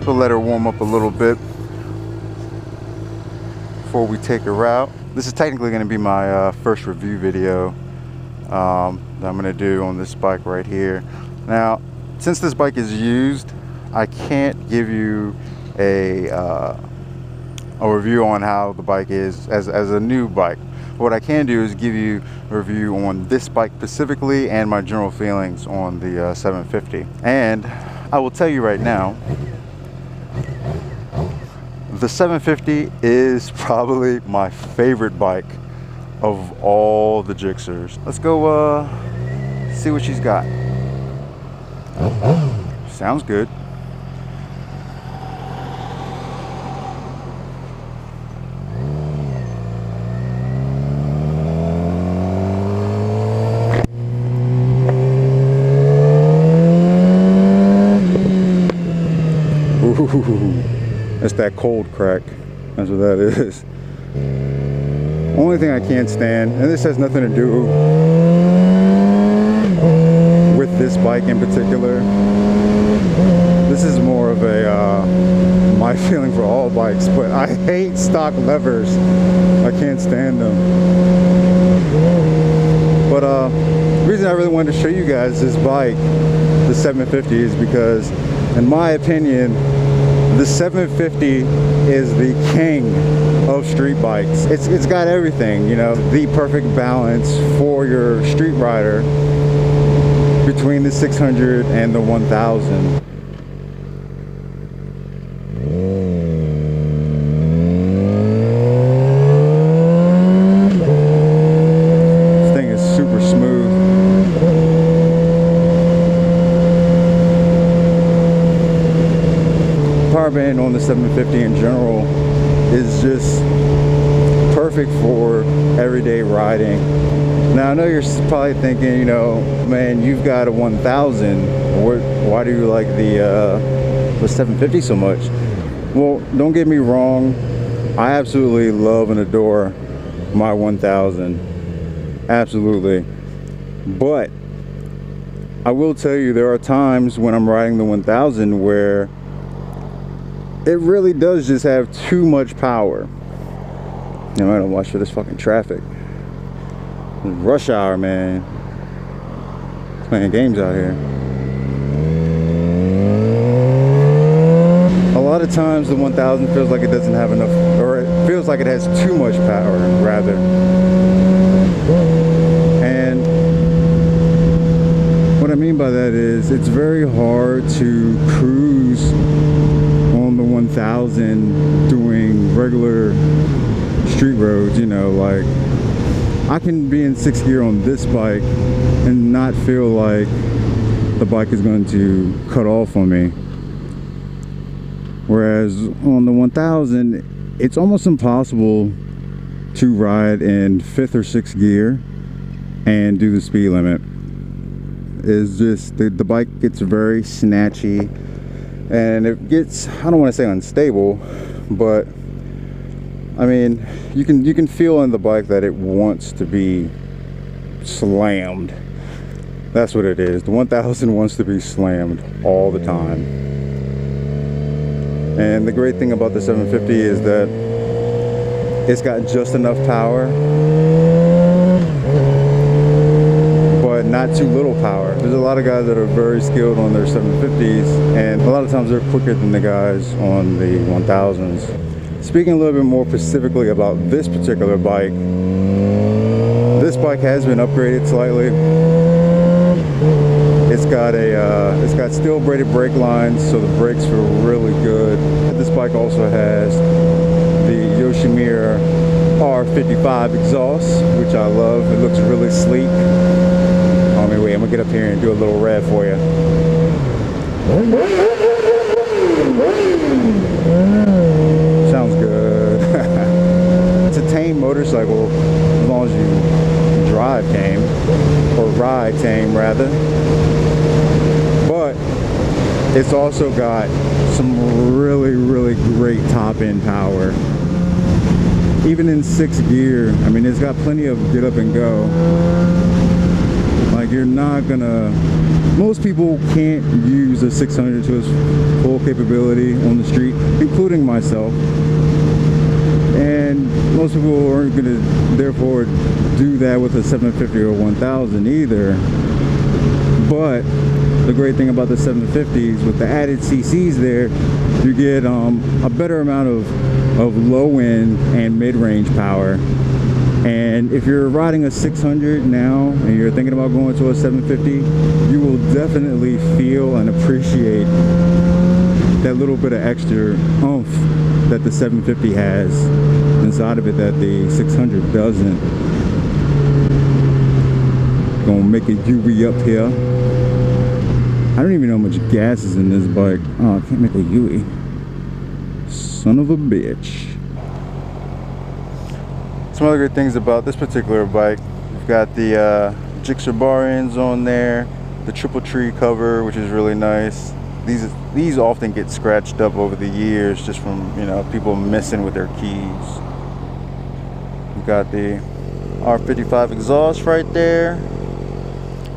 We'll let her warm up a little bit before we take her out. This is technically going to be my first review video that I'm going to do on this bike right here. Now, since this bike is used, I can't give you a review on how the bike is as a new bike. What I can do is give you a review on this bike specifically and my general feelings on the 750. And I will tell you right now, the 750 is probably my favorite bike of all the Gsxrs. Let's go see what she's got. Sounds good. Ooh, that's that cold crack. That's what that is. Only thing I can't stand, and this has nothing to do with this bike in particular. This is more of a my feeling for all bikes, but I hate stock levers. I can't stand them. But the reason I really wanted to show you guys this bike, the 750, is because, in my opinion, the 750 is the king of street bikes. It's got everything, you know, the perfect balance for your street rider between the 600 and the 1000. This thing is super smooth. Power band on the 750 in general is just perfect for everyday riding. Now I know you're probably thinking, you know, man, you've got a 1000. Why do you like the 750 so much? Well, don't get me wrong. I absolutely love and adore my 1000. Absolutely. But I will tell you, there are times when I'm riding the 1000 where it really does just have too much power. You know, I don't watch for this fucking traffic. Rush hour, man. Playing games out here. A lot of times the 1000 feels like it doesn't have enough, or it feels like it has too much power, rather. And what I mean by that is, it's very hard to cruise on the 1000 doing regular street roads, you know, like I can be in 6th gear on this bike and not feel like the bike is going to cut off on me. Whereas on the 1000, it's almost impossible to ride in 5th or 6th gear and do the speed limit. It's just, the bike gets very snatchy and it gets, I don't want to say unstable, but I mean, you can feel in the bike that it wants to be slammed. That's what it is. The 1000 wants to be slammed all the time. And the great thing about the 750 is that it's got just enough power, but not too little power. There's a lot of guys that are very skilled on their 750s, and a lot of times they're quicker than the guys on the 1000s. Speaking a little bit more specifically about this particular bike, this bike has been upgraded slightly. It's got steel braided brake lines, so the brakes feel really good. This bike also has the Gsxr R55 exhaust, which I love. It looks really sleek. Oh, wait, I'm gonna get up here and do a little rev for you. Sounds good. It's a tame motorcycle as long as you drive tame, or ride tame rather. But it's also got some really great top end power. Even in 6th gear, I mean, it's got plenty of get up and go. Like, you're not gonna most people can't use a 600 to its full capability on the street, including myself. And most people aren't going to therefore do that with a 750 or 1000 either. But the great thing about the 750s, with the added CCs there, you get a better amount of low end and mid-range power. And if you're riding a 600 now and you're thinking about going to a 750, you will definitely feel and appreciate that little bit of extra oomph that the 750 has inside of it that the 600 doesn't. Gonna make a U-E up here. I don't even know how much gas is in this bike. Oh, I can't make a U-E. Son of a bitch. Some other good things about this particular bike. We've got the Gsxr bar ends on there, the triple tree cover, which is really nice. These often get scratched up over the years just from, you know, people messing with their keys. We've got the R55 exhaust right there.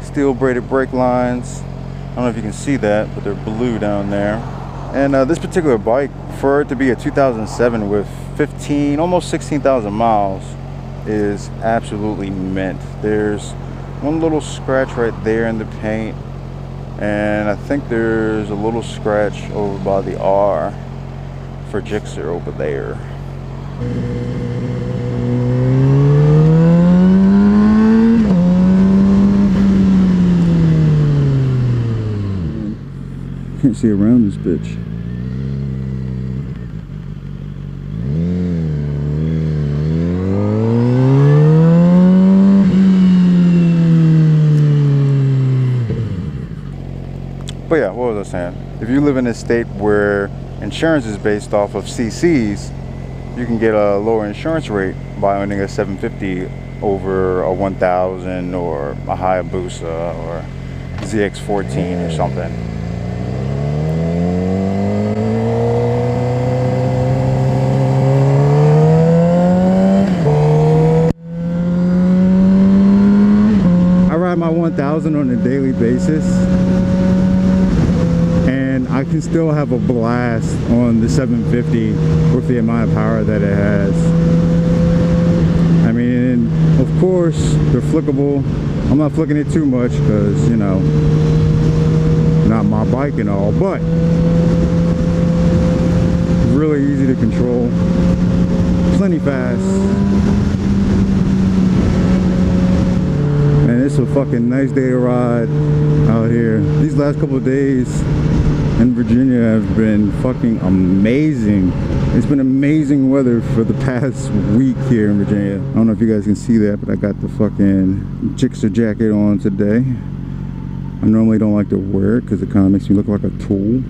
Steel braided brake lines. I don't know if you can see that, but they're blue down there. And this particular bike, for it to be a 2007 with 15, almost 16,000 miles, is absolutely mint. There's one little scratch right there in the paint, and I think there's a little scratch over by the R for Gsxr over there. Can't see around this bitch. But yeah, what was I saying? If you live in a state where insurance is based off of CCs, you can get a lower insurance rate by owning a 750 over a 1000 or a Hayabusa or ZX14 or something. I ride my 1000 on a daily basis, and I can still have a blast on the 750 with the amount of power that it has. I mean, of course, they're flickable. I'm not flicking it too much because, you know, not my bike and all, but really easy to control, plenty fast, and it's a fucking nice day to ride out here. These last couple of days in Virginia have been fucking amazing. It's been amazing weather for the past week here in Virginia. I don't know if you guys can see that, but I got the fucking Gsxr jacket on today. I normally don't like to wear it because it kind of makes me look like a tool.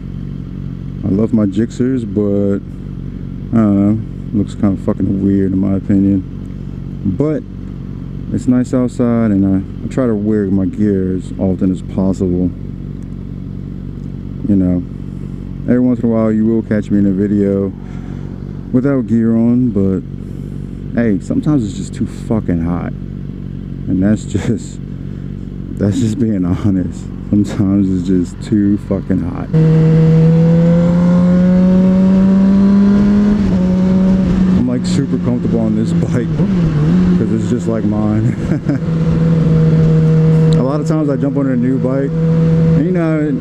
I love my Gsxrs, but I don't know, it looks kind of fucking weird in my opinion. But it's nice outside, and I try to wear my gear as often as possible. You know, every once in a while you will catch me in a video without gear on, but hey, sometimes it's just too fucking hot, and that's just being honest. Sometimes it's just too fucking hot. I'm like super comfortable on this bike because it's just like mine. A lot of times I jump on a new bike, and you know,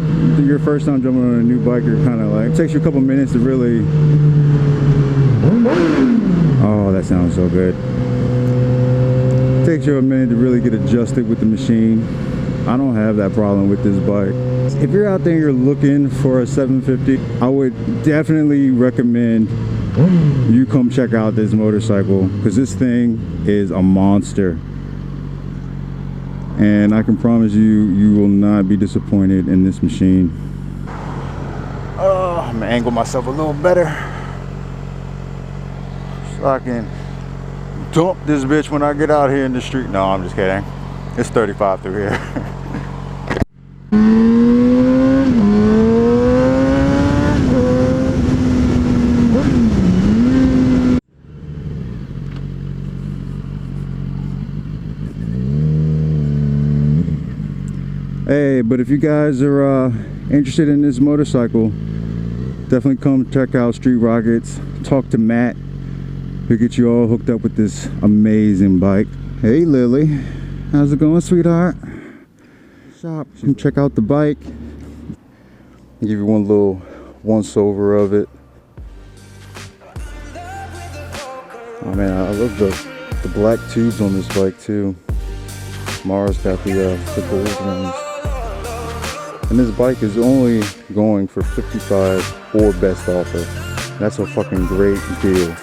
your first time jumping on a new bike, you're kind of like, it takes you a couple minutes to really, oh, that sounds so good. It takes you a minute to really get adjusted with the machine. I don't have that problem with this bike. If you're out there and you're looking for a 750, I would definitely recommend you come check out this motorcycle, because this thing is a monster. And I can promise you, you will not be disappointed in this machine. Oh, I'm gonna angle myself a little better so I can dump this bitch when I get out here in the street. No, I'm just kidding. It's 35 through here. Hey, But if you guys are interested in this motorcycle, definitely come check out Street Rockets. Talk to Matt. He'll get you all hooked up with this amazing bike. Hey Lily, how's it going, sweetheart? Shop. Come check out the bike. I'll give you one little once over of it. Oh man, I love the black tubes on this bike too. Mara's got the gold ones. And this bike is only going for 55 or best offer. That's a fucking great deal.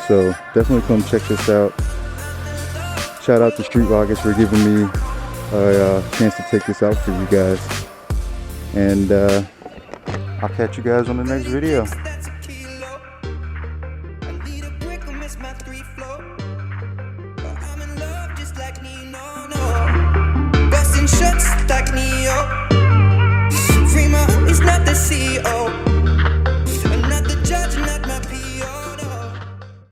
So definitely come check this out. Shout out to Street Rockets for giving me a chance to take this out for you guys. And I'll catch you guys on the next video.